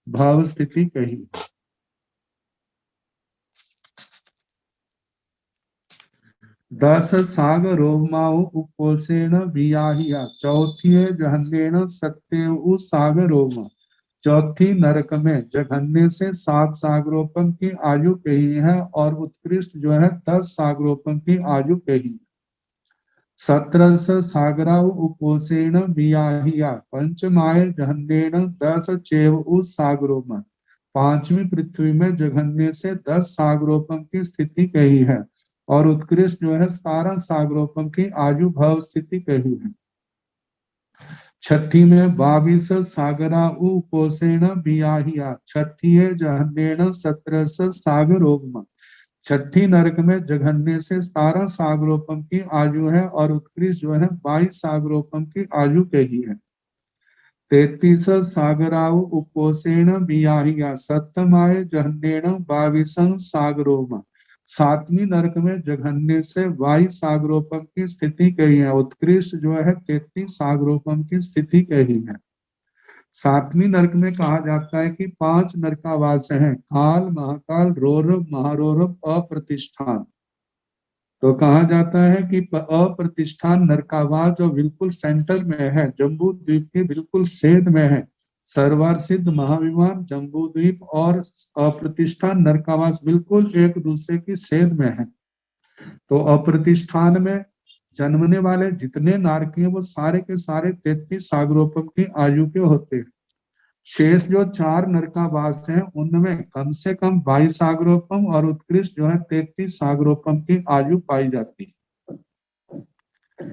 S3: भाव स्थिति कही। 10 सागरोमाओ उपोषेण वियाहिया चौथी जहन्नेन सत्यव सागरोमा। चौथी नरक में जघन्य से 7 सागरोपम की आयु कही है और उत्कृष्ट जो है 10 सागरोपम की आयु कही। 17 सागराउ उपोषेण वियाहिया पंचमाय जहन्नेन 10 चेव सागरोमा। 5वीं पृथ्वी में जघन्य से 10 सागरोपम की स्थिति कही है और उत्कृष्ट जो है 17 सागरोपम की आयु भाव स्थिति कही है। 6ठी में 22 सागरा उपोषेण वियाहिया छठी जहन्नेन 17 सागरोपम। 6ठी नरक में जघन्य से 17 सागरोपम की आयु है और उत्कृष्ट जो है 22 सागरोपम की आयु कही है। 33 सागराउ उपोषेण वियाहिया सप्तमाय जहन्नेन 22 सागरोमा। 7वीं नरक में जघन्य से 22 सागरोपम की स्थिति कही है। उत्कृष्ट जो है 33 सागरोपम की स्थिति कही है। 7वीं नरक में कहा जाता है कि 5 नरकावास हैं, काल, महाकाल, रौरव, महारौरव, अप्रतिष्ठान। तो कहा जाता है कि अप्रतिष्ठान नरकावास जो बिल्कुल सेंटर में है, जम्बू द्वीप के बिल्कुल सेध में है, सर्वार सिद्ध महाविमान जम्बू द्वीप और अप्रतिष्ठान नरकावास बिल्कुल एक दूसरे की सेध में है। तो अप्रतिष्ठान में जन्मने वाले जितने नारकी हैं वो सारे के सारे 33 सागरोपम की आयु के होते हैं। शेष जो 4 नरकावास हैं उनमें कम से कम 22 सागरोपम और उत्कृष्ट जो है 33 सागरोपम की आयु पाई जाती है।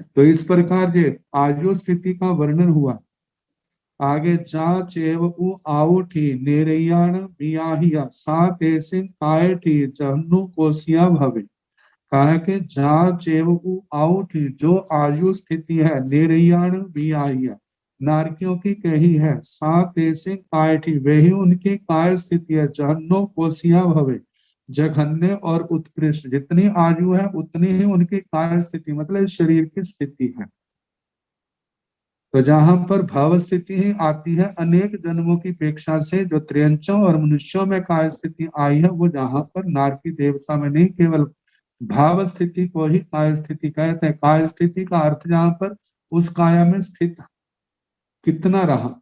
S3: तो इस प्रकार ये आयु स्थिति का वर्णन हुआ। आगे जा चेव उ आउठी नेरैयाण बियाहिया सात ऐसे कायठी जहनु कोसिया भवे। कहा कि जा चेव उ आउठी जो आयु स्थिति है नेरैयाण बियाहिया नारकियों की कही है, सात ऐसे कायठी वही उनकी काय स्थिति है, जहन्नो कोसिया भवे जघन्य और उत्कृष्ट। जितनी आयु है उतनी ही उनकी काय स्थिति मतलब शरीर की स्थिति है। तो जहां पर भाव स्थिति ही आती है अनेक जन्मों की अपेक्षा से जो त्रियंचों और मनुष्यों में काय स्थिति आई है वो जहां पर नारकी देवता में नहीं केवल भाव स्थिति को ही काय स्थिति कहते हैं। काय स्थिति का अर्थ जहां पर उस काया में स्थित कितना रहा।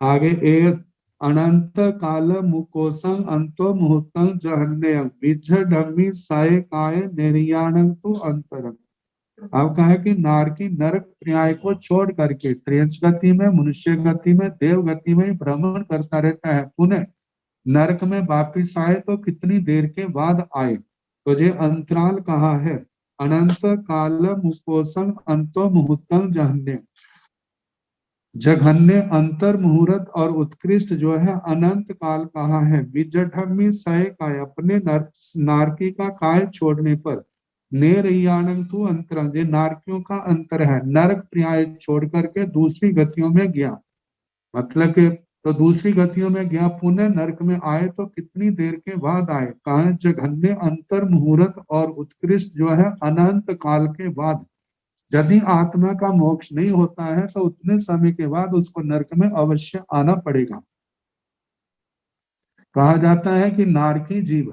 S3: आगे एक अनंत काल मुकोसं अंतो मुहूर्तं जहन्यं विझ डम्मी साय काय निर्याणं तु अंतरं। अब कहा है कि नारकी नरक पर्याय को छोड़ करके त्रियंच गति में, मनुष्य गति में, देव गति में भ्रमण करता रहता है। पुनः नरक में वापिस आए तो कितनी देर के बाद आए, तो ये अंतराल कहा है। अनंत काल मुकोसं अंतो मुहूर्तं जहन्यं जघन्य अंतर मुहूर्त और उत्कृष्ट जो है अनंत काल कहा है। विजठमी सय काय अपने नारकी का काय छोड़ने पर नेरयानंग तू अंतरंग, ये नारकियों का अंतर है, नरक प्रियाय छोड़ करके दूसरी गतियों में गया, मतलब कि तो दूसरी गतियों में गया, पुनः नरक में आए तो कितनी देर के बाद आए, कहा जघन्य अंतर मुहूर्त और उत्कृष्ट जो है अनंत काल के बाद। यदि आत्मा का मोक्ष नहीं होता है तो उतने समय के बाद उसको नरक में अवश्य आना पड़ेगा। कहा जाता है कि नारकी जीव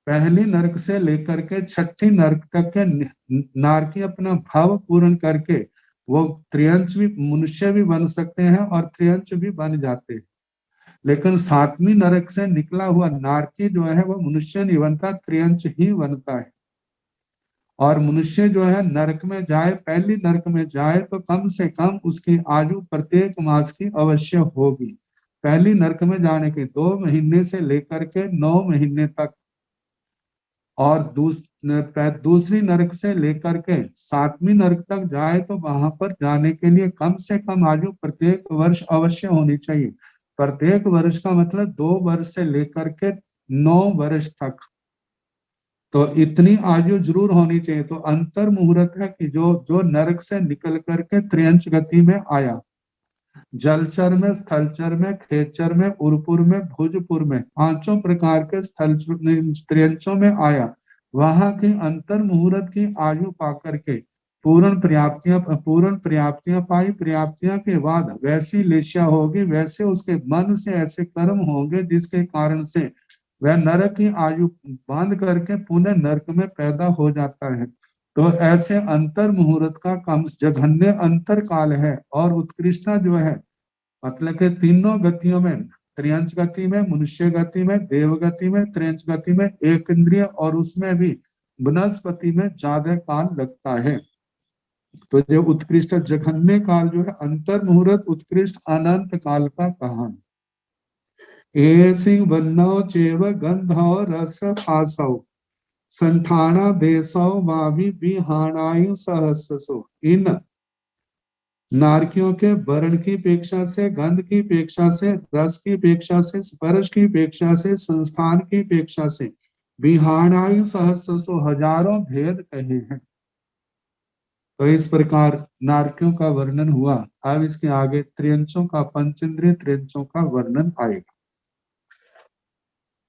S3: पहली नरक से लेकर के छठी नरक तक के नारकी अपना भाव पूर्ण करके वो त्रियंच भी मनुष्य भी बन सकते हैं और त्रियंच भी बन जाते हैं। लेकिन सातवीं नरक से निकला हुआ नारकी जो है वो मनुष्य नहीं बनता, त्रियंच ही बनता है। और मनुष्य जो है नरक में जाए, पहली नरक में जाए तो कम से कम उसकी आयु प्रत्येक मास की अवश्य होगी। पहली नरक में जाने के 2 महीने से लेकर के 9 महीने तक, और दूसरी नरक से लेकर के 7वीं नरक तक जाए तो वहां पर जाने के लिए कम से कम आयु प्रत्येक वर्ष अवश्य होनी चाहिए। प्रत्येक वर्ष का मतलब 2 वर्ष से लेकर के 9 वर्ष तक, तो इतनी आयु जरूर होनी चाहिए। तो अंतर मुहूर्त है कि जो नरक से निकल करके त्रियंच गति में आया, जलचर में, स्थलचर में, खेचर में, उरपुर में, भुजपुर में, 5 प्रकार के स्थल त्रियंचों में आया, वहां की अंतर मुहूर्त की आयु पा करके पूर्ण पर्याप्तियां पाई। पर्याप्तियां के बाद वैसी लेशा होगी, वैसे उसके मन से ऐसे कर्म होंगे जिसके कारण से वह नरक की आयु बांध करके पुनः नरक में पैदा हो जाता है। तो ऐसे अंतर मुहूर्त का कम जघन्य अंतर काल है। और उत्कृष्टता जो है मतलब कि तीनों गतियों में, त्रियंच गति में, मनुष्य गति में, देव गति में, त्रियंच गति में, एक इंद्रिय, और उसमें भी वनस्पति में ज्यादा काल लगता है। तो जो उत्कृष्ट जघन्य काल जो है अंतर मुहूर्त उत्कृष्ट अनंत काल का कहा। ए सिंह बन्नौ चेव गंधौ रस फासौ संठाना देशौ वावी बिहानायु सहस्सो। इन नारकियों के वर्ण की अपेक्षा से, गंध की अपेक्षा से, रस की अपेक्षा से, स्पर्श की अपेक्षा से, संस्थान की अपेक्षा से बिहानायु सहस्सो हजारों भेद कहे हैं। तो इस प्रकार नारकियों का वर्णन हुआ। अब इसके आगे त्रियंचों का, पंचेंद्रिय त्रियंचों का वर्णन आएगा।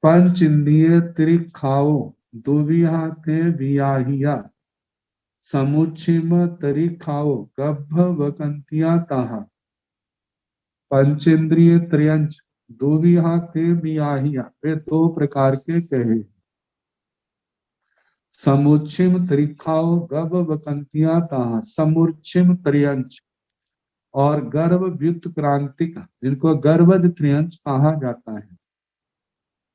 S3: पंच इंद्रिय त्रिखाओ दुविहा ते बियाहिया समुच्छिम तरिखाओ गभ वकंतिया ताहा। पंचेंद्रिय त्रियंच दुविहा ते बियाहिया, वे 2 प्रकार के कहे। समुच्छिम त्रिखाओ गभ वकंतिया ताहा, समुच्छिम त्रियंच और गर्भ व्युत्क्रांतिक, जिनको गर्भज त्रियंच कहा जाता है।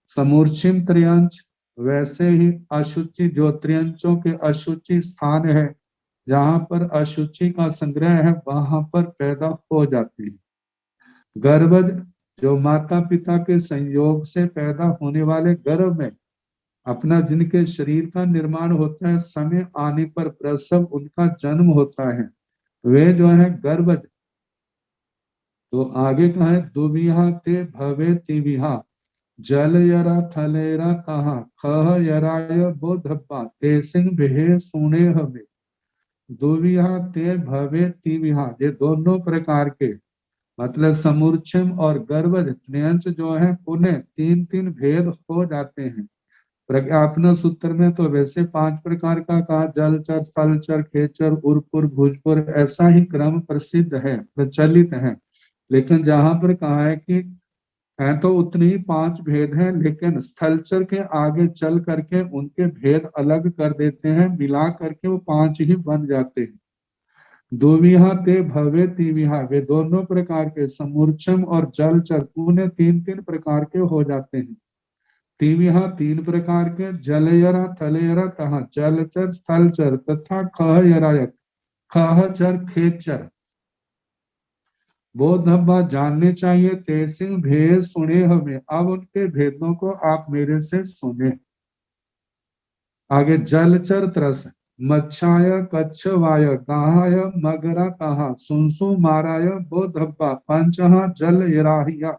S3: समूर्छिम त्रियंच वैसे ही अशुचि, जो त्रियंचों के अशुचि स्थान है, जहां पर अशुचि का संग्रह है, वहां पर पैदा हो जाती है। गर्भज जो माता पिता के संयोग से पैदा होने वाले गर्भ में अपना जिनके शरीर का निर्माण होता है, समय आने पर प्रसव उनका जन्म होता है, वे जो है गर्भज। तो आगे कहा है दुविहा ते भवे तिविहा जल यरा थलेरा कहा खह यराय बोधप्पा ते सिंह बेहे सुने हमें। दुविहा ते भवे तिविहा, ये दोनों प्रकार के मतलब समूर्छिम और गर्भज त्रियंच जो है पुनः 3 भेद हो जाते हैं। प्रज्ञापन सूत्र में तो वैसे 5 प्रकार का कहा, जलचर, स्थलचर, खेचर, उरपुर, भुजपुर, ऐसा ही क्रम प्रसिद्ध है, प्रचलित है। लेकिन जहां पर कहा है कि है तो उतने ही 5 भेद हैं, लेकिन स्थलचर के आगे चल करके उनके भेद अलग कर देते हैं, मिला करके वो 5 ही बन जाते हैं। दुविहा ते भवे तिविहा, वे दोनों प्रकार के समूर्छम और जलचर पुनः 3 प्रकार के हो जाते हैं। तिविहा 3 प्रकार के, जलयरा थलयरा कहा जलचर स्थलचर तथा खहयरायक खहचर खेचर। वो धब्बा जानने चाहिए तेसिंग भेद सुने हमें, अब उनके भेदों को आप मेरे से सुने। आगे जलचर त्रस, मच्छाय कच्छवाय गाहाय मगरा कहा सुनसु माराय बोधब्बा पंचहा जल यराहिया।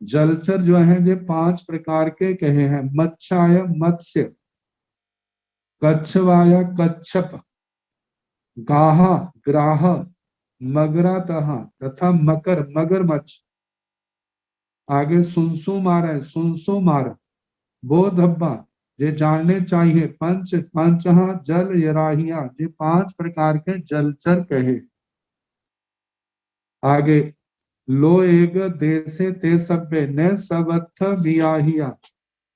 S3: जलचर जो है ये 5 प्रकार के कहे हैं। मच्छाय मत्स्य, कच्छवाय कच्छप, गाहा ग्राह, मगरातः तथा मकर मगरमच्छ। आगे सुनसु मार सुनसु मार, बोधब्बा ये जानने चाहिए, पंच पंचहा जल यराहिया ये 5 प्रकार के जलचर कहे। आगे लो एक देशे ते सभ्य न सबत्थ बियाहिया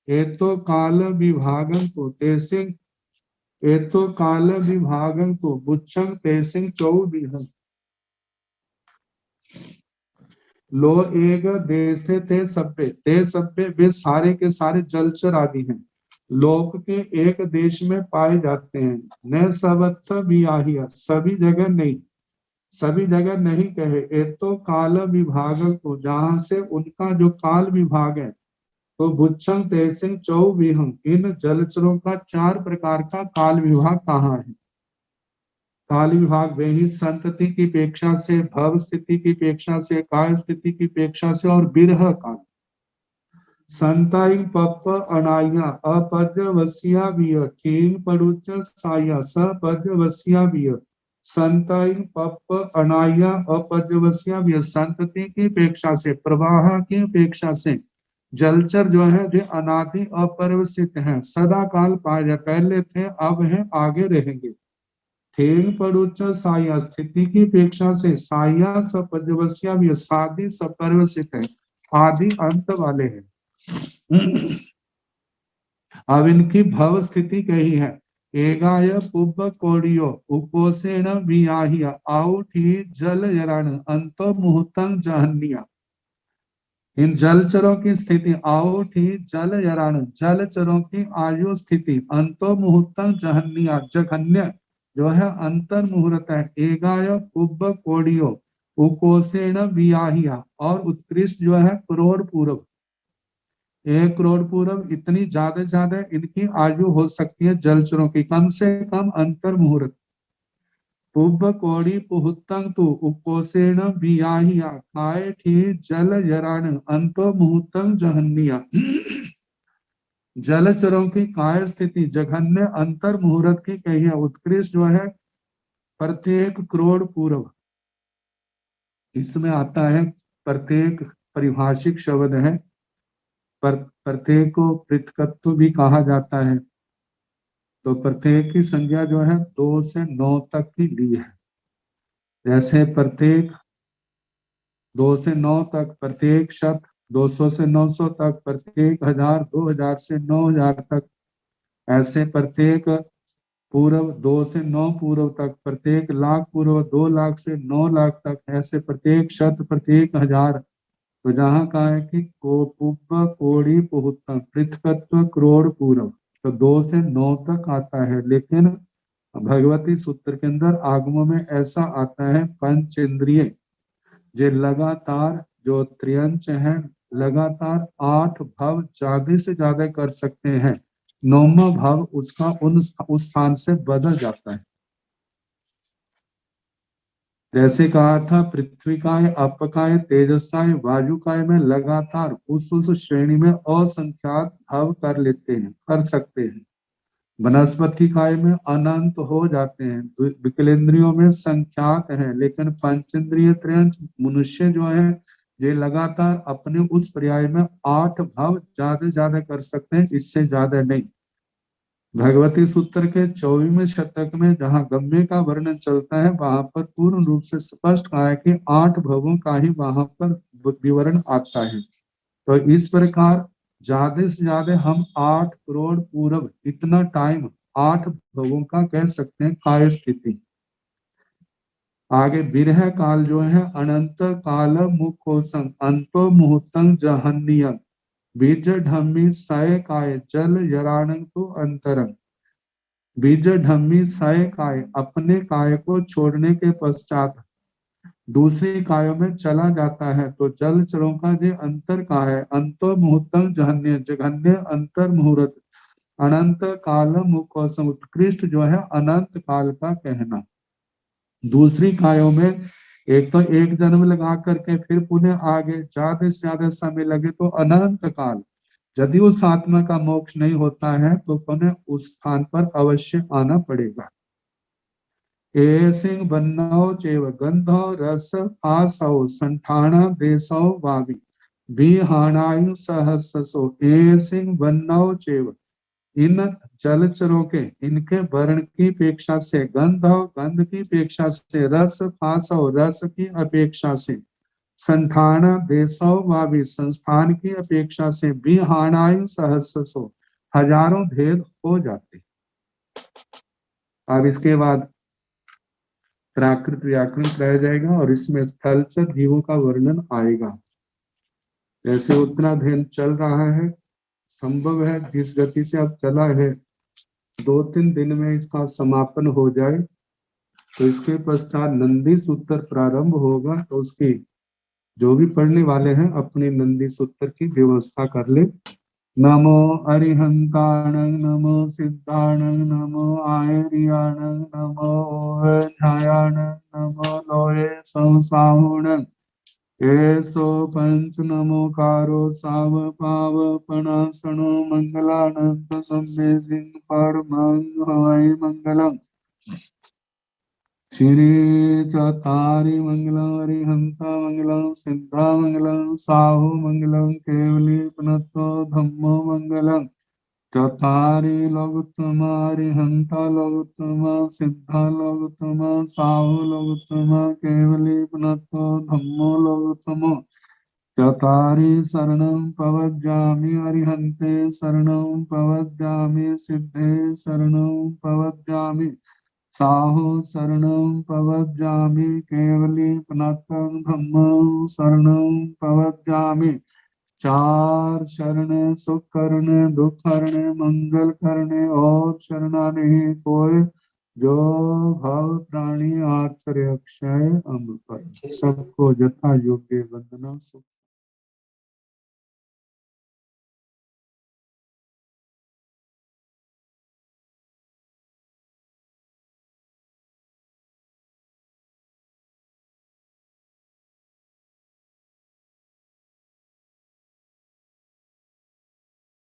S3: एतो काल विभागं तो तेसिंग एतो काल विभागं तो बुच्छंग तेसिंग चौबिहं। लो एक देशे ते सभ्य वे सारे के सारे जलचर आदि हैं, लोक के एक देश में पाए जाते हैं। न सबत्थ बियाहिया सभी जगह नहीं, सभी जगह नहीं कहे। एक तो काल विभाग को जहां से उनका जो काल विभाग है, तो बुच्छंग तेसिंग चौबिहं इन जलचरों का 4 प्रकार का काल विभाग कहाँ है। काल विभाग वे ही संतति की अपेक्षा से, भव स्थिति की अपेक्षा से, काय स्थिति की अपेक्षा से और बिरह काल। संताई पप्प अनाया अपद्यवसिया विय ठीक पड़ुच साया सपद्यवसिया विय। संताई पप्प अनाया अपद्यवसिया विय संतति की अपेक्षा से, प्रवाह की अपेक्षा से जलचर जो है जो अनादि अपरिवर्तित हैं, सदा काल पाए जाए, पहले थे अब हैं आगे रहेंगे। ठेंग पड़ुच साया स्थिति की अपेक्षा से, साया सपद्यवसिया विय सादि सपरिवर्तित है, आदि अंत वाले हैं। अब इनकी भव स्थिति कही है। एगाय पुब्ब कोड़ियो उपोसेण बियाहिया आउठी जल यरण अंत मुहूर्तं जहन्निया। इन जलचरों की स्थिति आउठी जल यरण जलचरों की आयु स्थिति, अंतो मुहूर्तं जहन्निया जघन्य जो है अंतर मुहूर्त है। एगाय पुब्ब कोड़ियो उपोसेण बियाहिया और उत्कृष्ट जो है करोड़ पूर्व, 1 करोड़ पूर्व इतनी ज्यादा इनकी आयु हो सकती है जलचरों की, कम से कम अंतर मुहूर्त। पुब्ब कोड़ी पुहुत्तंग तु उपोसेण बियाहिया काय ठी जल यराण अंतो मुहूर्तंग जहन्निया। जलचरों की काय स्थिति जघन्य अंतर मुहूर्त की कही है। उत्कृष्ट जो है प्रत्येक करोड़ पूर्व, इसमें आता है प्रत्येक परिभाषिक शब्द है, प्रत्येक को पृथकत्व भी कहा जाता है। तो प्रत्येक की संज्ञा जो है 2 से 9 तक की ली है। जैसे प्रत्येक 2 से 9 तक, प्रत्येक शत 200 से 900 तक, प्रत्येक 1000 2000 से 9000 तक। ऐसे प्रत्येक पूर्व 2 से 9 पूर्व तक, प्रत्येक लाख पूर्व 2 लाख से 9 लाख तक, ऐसे प्रत्येक शत प्रत्येक 1000। तो जहाँ कहा है कि पुब्ब कोड़ी पुहुत्तम पृथकत्व करोड़ पूर्व, तो 2 से 9 तक आता है। लेकिन भगवती सूत्र के अंदर आगमों में ऐसा आता है पंच इंद्रिय जो लगातार जो त्रियंच है लगातार 8 भव ज्यादा से ज्यादा कर सकते हैं। 9वां भाव उसका उस स्थान से बदल जाता है। जैसे कहा था पृथ्वी काय, अपकाय, तेजस्काय, वायुकाय में लगातार उस श्रेणी में असंख्यात भाव कर लेते हैं, कर सकते हैं। वनस्पति काय में अनंत हो जाते हैं, विकलेंद्रियों में संख्यात है, लेकिन पंचेंद्रिय त्रयंच मनुष्य जो है ये लगातार अपने उस पर्याय में 8 भाव ज्यादा कर सकते हैं, इससे ज्यादा नहीं। भगवती सूत्र के 24वें शतक में जहाँ गम्य का वर्णन चलता है, वहां पर पूर्ण रूप से स्पष्ट कहा है कि 8 भवों का ही वहां पर विवरण आता है। तो इस प्रकार ज्यादा से ज्यादा हम 8 करोड़ पूर्व इतना टाइम 8 भवों का कह सकते हैं काय स्थिति। आगे बिरह काल जो है अनंत काल मुखोसं अंतो मुहूर्तं जहन्नियं बीज ढम्मी सय काय जल यराणं तो अंतरं। बीज ढम्मी सय काय अपने काय को छोड़ने के पश्चात दूसरी कायों में चला जाता है। तो जलचरों का जो अंतर का है, अंतो मुहूर्तं जहन्य जघन्य अंतर मुहूर्त, अनंत कालम मुखोसम, उत्कृष्ट जो है अनंत काल का कहना। दूसरी कायों में एक तो एक जन्म लगा करके फिर पुनः आगे ज्यादा से ज्यादा समय लगे तो अनंत काल, यदि उस आत्मा का मोक्ष नहीं होता है तो पुनः उस स्थान पर अवश्य आना पड़ेगा। ए सिंह बन्नौ चेव गंधौ रस आसौ संठाना देसौ वावी विहाणायु सहस्सो। ए सिंह बन्नौ चेव, इन जलचरों के, इनके वर्ण की अपेक्षा से, गंध गंध की अपेक्षा से, रस फासौ रस की अपेक्षा से, संठान देशो वावी संस्थान की अपेक्षा से, विहाणायु सहस्सो हजारों भेद हो जाते। अब इसके बाद प्राकृत व्याकरण रह जाएगा और इसमें स्थलचर जीवों का वर्णन आएगा। जैसे उत्तराध्ययन चल रहा है, संभव है जिस गति से अब चला है 2-3 दिन में इसका समापन हो जाए, तो इसके पश्चात नंदी सूत्र प्रारंभ होगा। तो उसकी जो भी पढ़ने वाले हैं अपनी नंदी सूत्र की व्यवस्था कर ले। नमो अरिहंताण, नमो सिद्धाण, नमो आयरियाण, नमो ओझायाण, नमो लोहे संसाहुण, एसो पंच नमोकारो साव पाव पणासनो मंगलानंद सम्मे सिंह परमंग हवै मंगलम। श्री चतारी मंगलम, अरिहंता मंगलम, सिद्धा मंगलम, साहु मंगलम, केवली पुनतो धम्मो मंगलम। चतारी लोकोत्तम, अरिहंता लोकोत्तम, सिद्धा लोकोत्तम, साहु लोकोत्तम, केवली पुनतो धम्मो लोकोत्तम। चतारी शरणं पवज्जामि, अरिहन्ते शरणं पवज्जामि, सिद्धे शरणं पवज्जामि, साहो शरणं पवज्जामि, केवली पुनतं धम्मं शरणं पवज्जामि। चार शरण सुख करने, दुख करने, मंगल करने और शरणा नहीं कोई, जो भव प्राणी आश्रय अक्षय अमृत। सबको यथा योग्य वंदना।